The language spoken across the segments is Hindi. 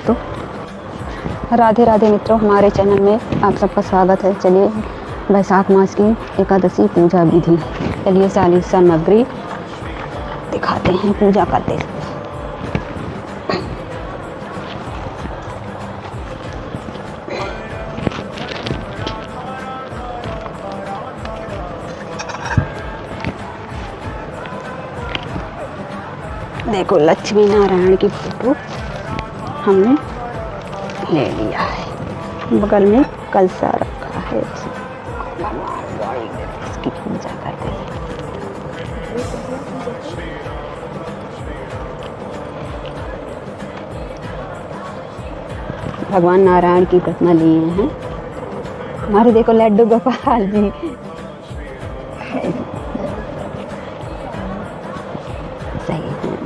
दोस्तों। राधे राधे मित्रों, हमारे चैनल में आप सबका स्वागत है। चलिए वैशाख मास की एकादशी पूजा विधि, चलिए सारी सामग्री दिखाते हैं पूजा करते। देखो लक्ष्मी नारायण की फोटो हमने ले लिया है, बगल में कलसा रखा है, इसकी पूजा करते हैं। भगवान नारायण की प्रतिमा लिए हैं। हमारे देखो लड्डू गोपाल जी सही है,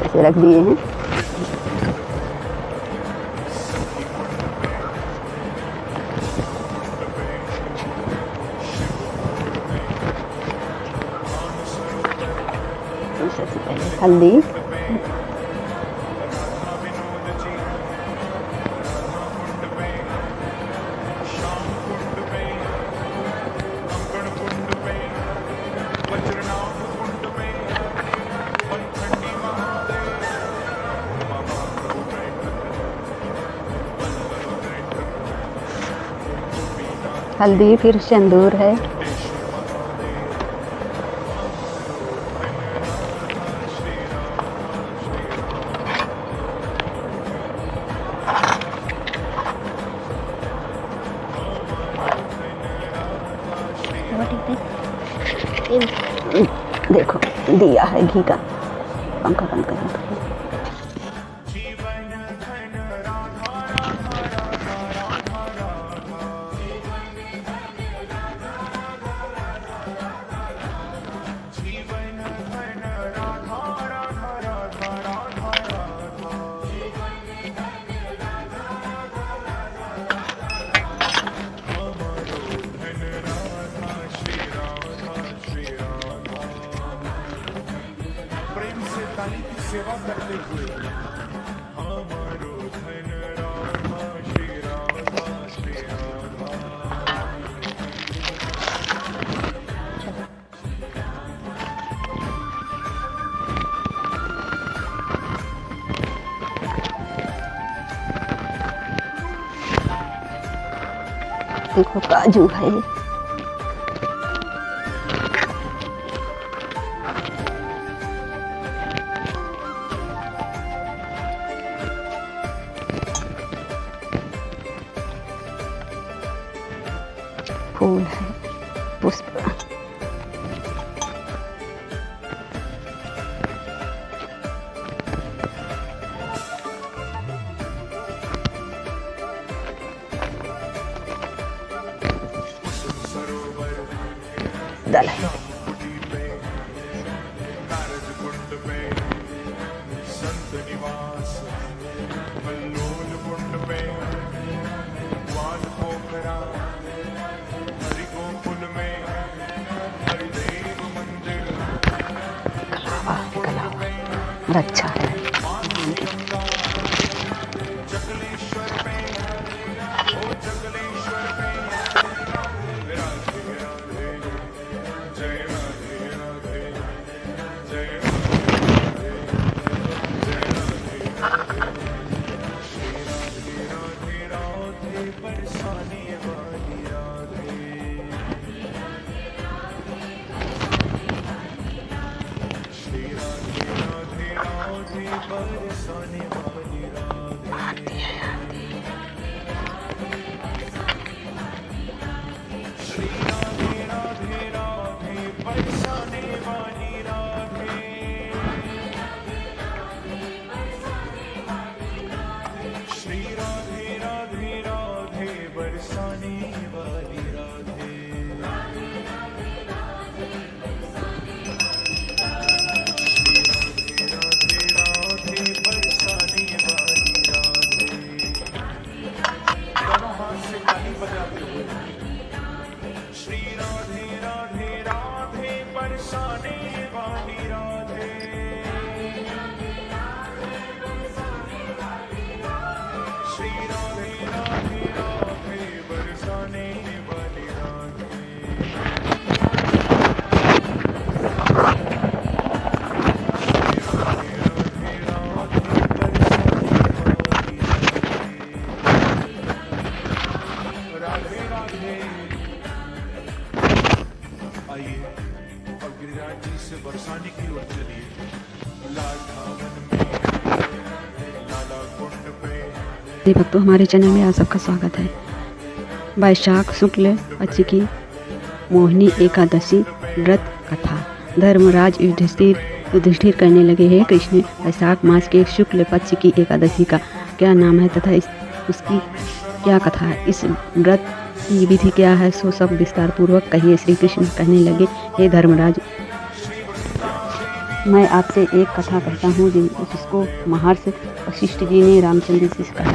ऐसे रख दिए हैं। सबसे पहले हल्दी, हल्दी फिर सिंदूर है, देखो दिया है घी का। पंखा बंद कर दो। सेवा करते हुए हमारो धन राधा श्री राधा श्री राधा। देखो काजू है, फूल है, पुष्प, दल है। संत निवास कल्लोल कुंड में वाल पोखरा हरि गोकुल में हरिदेव मंदिर अच्छा है। जगलेश्वर में ओ जगलेश्वर में राधे राधे जय राधे राधे जय राधे राधे राधे बरसाने वाली राधे। श्री राधे राधे राधे बरसाने वाली राधे। श्री राधे राधे राधे बरसाने वाली राधे। श्री राधे राधे राधे बरसाने वाली राधे। श्री राधे राधे राधे बरसाने वाली राधे। भक्तों, हमारे चैनल में आप सबका स्वागत है। वैशाख शुक्ल पक्ष की मोहिनी एकादशी व्रत कथा। धर्मराज युधिष्ठिर कहने लगे, हे कृष्ण, वैशाख मास के शुक्ल पक्ष की एकादशी का क्या नाम है तथा उसकी क्या कथा है? इस व्रत की विधि क्या है? सो सब विस्तार पूर्वक कहिए। श्री कृष्ण कहने लगे, हे धर्मराज, मैं आपसे एक कथा कहता हूँ जिसको महर्षि वशिष्ठ जी ने रामचंद्र जी से कहा।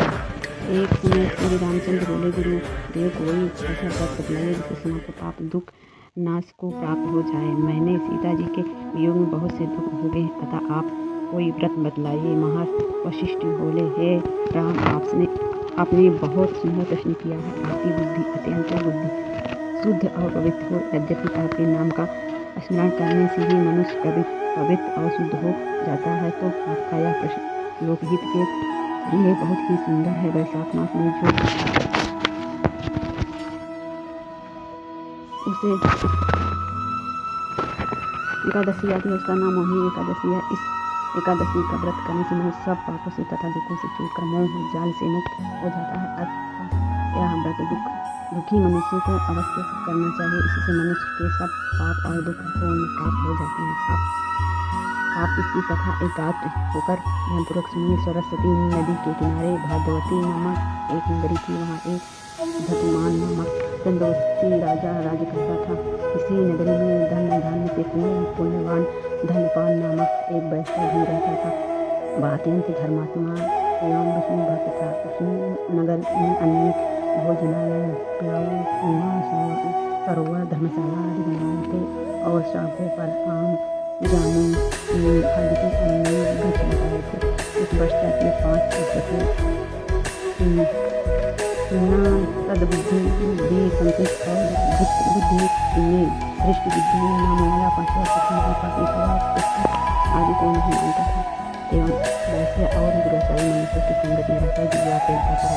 एक समय श्री रामचंद्र बोले, गुरु देव, कोई ऐसा व्रत बतलाइए जिससे समाप्त पाप दुख नाश को प्राप्त हो जाए। मैंने सीता जी के वियोग में बहुत से दुख भोगे, अतः आप कोई व्रत बतलाइए। महर्षि वशिष्ठ बोले, हे राम, आपने बहुत सुंदर प्रश्न किया है। आपकी बुद्धि अत्यंत बुद्धि शुद्ध और पवित्र हो। यद्यपि आपके नाम का स्मरण करने से ही मनुष्य पवित्र और शुद्ध हो जाता है, तो आपका यह प्रश्न लोकहित के लिए बहुत ही सुंदर है। वैशाख मास में जो उसे एकादशी आती है, उसका नाम मोहिनी एकादशी है। इस एकादशी का व्रत करने से मनुष्य सब पापों से तथा दुखों से छूटकर मोह जाल से मुक्त हो जाता है। अतः यह व्रत दुखी मनुष्य को अवश्य करना चाहिए। इससे मनुष्य के सब पाप और दुख निष्पाप हो जाते हैं। आप इसकी कथा एकाग्र होकर ध्यानपूर्वक सुनिए। सरस्वती नदी के किनारे भागवती नामक एक नगरी थी। वहाँ एक धतमान नामक चंद्रवंशी राजा राज करता था। इसी नगरी में धान्य से पुण्यवान धनपाल नामक एक वैश्य भी रहता था। वह अत्यंत धर्मात्मा एवं विष्णु भक्त था। उसने नगर में अनेक भोजनालय, सरोवर, धर्मशाला आदि बनाए थे और सड़कों पर आम, जामुन आदि के अनेक वृक्ष लगाए थे। इस पश्चात में 5 पुत्र थे। सद्बुद्धि संतुष्ट और बुद्धि में दृष्टि बुद्धि नामवाला 5वां पुत्र महापापी स्वभाव आदि को नहीं मानता था एवं वैसे और दुराचारी मनुष्य की संगत में रहता जुआ खेलता था।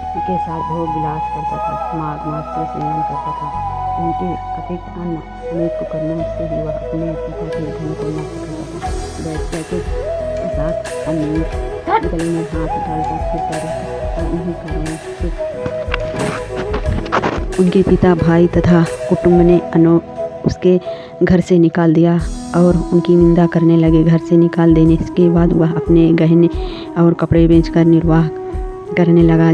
इसी के साथ भोग विलास करता था। माघ मास से सेवन करता था। उनके अतिरिक्त अन्य अनेक कुकर्मों से ही वह अपने पिता के धन को नष्ट करता था। वैश्य के साथ अन्य गले में हाथ डालकर फिरता रहता और उन्हीं कारणों से उनके पिता, भाई तथा कुटुंब ने उसके घर से निकाल दिया और उनकी निंदा करने लगे। घर से निकाल देने के बाद वह अपने गहने और कपड़े बेचकर निर्वाह करने लगा।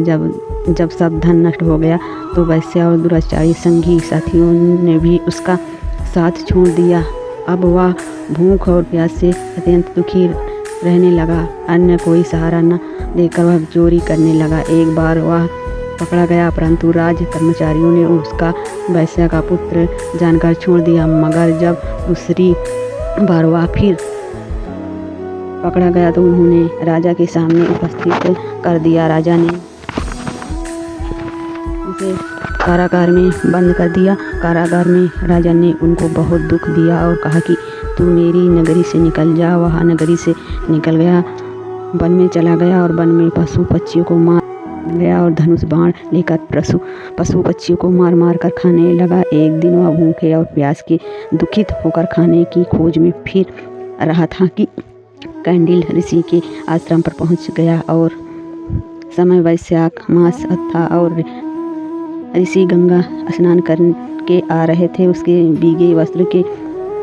जब सब धन नष्ट हो गया तो वैश्य और दुराचारी संगी साथियों ने भी उसका साथ छोड़ दिया। अब वह भूख और प्यास से अत्यंत दुखी रहने लगा। अन्य कोई सहारा न देकर वह चोरी करने लगा। एक बार वह पकड़ा गया, परंतु राज कर्मचारियों ने उसका वैश्य का पुत्र जानकर छोड़ दिया। मगर जब दूसरी बार वह फिर पकड़ा गया तो उन्होंने राजा के सामने उपस्थित कर दिया। राजा ने उसे कारागार में बंद कर दिया। कारागार में राजा ने उनको बहुत दुख दिया और कहा कि तू मेरी नगरी से निकल जा। वह नगरी से निकल गया, वन में चला गया और वन में पशु पक्षियों को मार गया और धनुष बाण लेकर पशु पक्षियों को मार मार कर खाने लगा। एक दिन वह भूखे और प्यास के दुखित होकर खाने की खोज में फिर रहा था कि कैंडिल ऋषि के आश्रम पर पहुंच गया और समय वैशाख मास था और ऋषि गंगा स्नान करके आ रहे थे। उसके भीगे वस्त्र के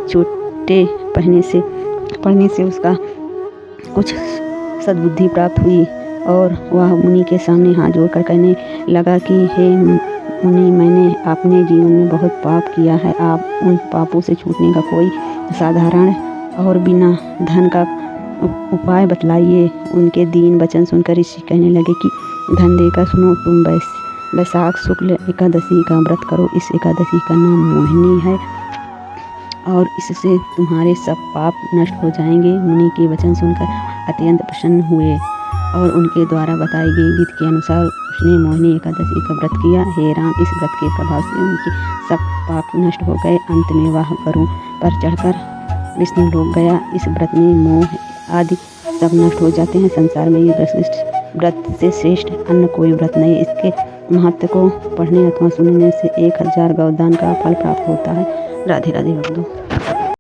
छोटे पहनने से उसका कुछ सद्बुद्धि प्राप्त हुई और वह मुनि के सामने हाथ जोड़कर कहने लगा कि हे मुनि, मैंने अपने जीवन में बहुत पाप किया है। आप उन पापों से छूटने का कोई साधारण और बिना धन का उपाय बतलाइए। उनके दीन वचन सुनकर ऋषि कहने लगे कि धन देकर सुनो, तुम वैशाख शुक्ल एकादशी का व्रत करो। इस एकादशी का नाम मोहिनी है और इससे तुम्हारे सब पाप नष्ट हो जाएंगे। मुनि के वचन सुनकर अत्यंत प्रसन्न हुए और उनके द्वारा बताई गई विधि के अनुसार उसने मोहिनी एकादशी का व्रत किया। हे राम, इस व्रत के प्रभाव से उनके सब पाप नष्ट हो गए। अंत में वह गरुड़ पर चढ़कर विष्णु लोक गया। इस व्रत में मोह आदि सब नष्ट हो जाते हैं। संसार में ये व्रत से श्रेष्ठ अन्य कोई व्रत नहीं। इसके महत्व को पढ़ने अथवा सुनने से 1000 गौदान का फल प्राप्त होता है। राधे राधे भक्तों।